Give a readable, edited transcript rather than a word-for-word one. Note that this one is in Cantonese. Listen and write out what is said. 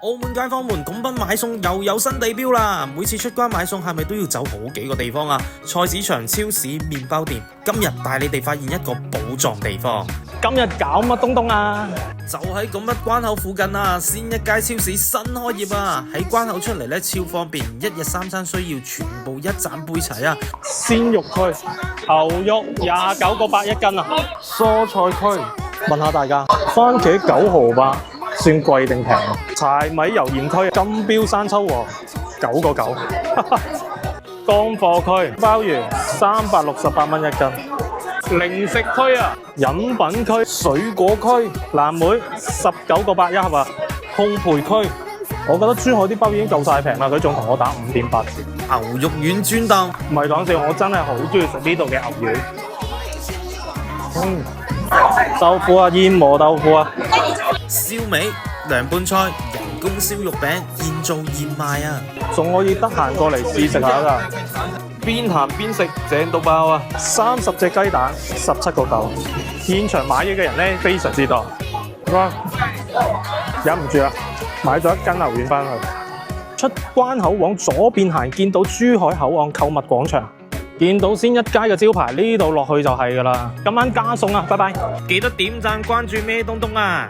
澳門街坊們拱奔買餸又有新地標啦！每次出關買餸係咪都要走好幾個地方啊？菜市場、超市、麵包店，今日帶你哋發現一個寶藏地方。今日搞乜東東啊？就喺拱北關口附近啊！先一街超市新開業啊！喺關口出嚟咧超方便，一日三餐需要全部一盞備齊啊！鮮肉區，牛肉29個8一斤啊！蔬菜區，問下大家，番茄9毫8，算貴定平？柴米油鹽區，金標山秋王9個9。乾貨區，鮑魚368蚊一斤。零食區啊，飲品區、水果區，藍莓19個8一盒啊。烘焙區，我覺得珠海啲鮑已經夠晒平啦，佢仲同我打5.8折。牛肉丸專檔，唔係講笑，我真係好中意食呢度嘅牛丸。豆腐啊，燕窩豆腐啊，燒味、涼拌菜、人工燒肉餅，現做現賣啊！仲可以得閒過嚟試食下㗎。邊行邊食，正到爆啊！30隻雞蛋，17個9。現場買嘢嘅人咧非常之多。哇！忍唔住啦，買咗一斤牛丸翻去。出關口往左邊行，見到珠海口岸購物廣場，見到先一街嘅招牌，呢度落去就係㗎啦。今晚加餸啊！拜拜。記得點讚關注咩東東啊！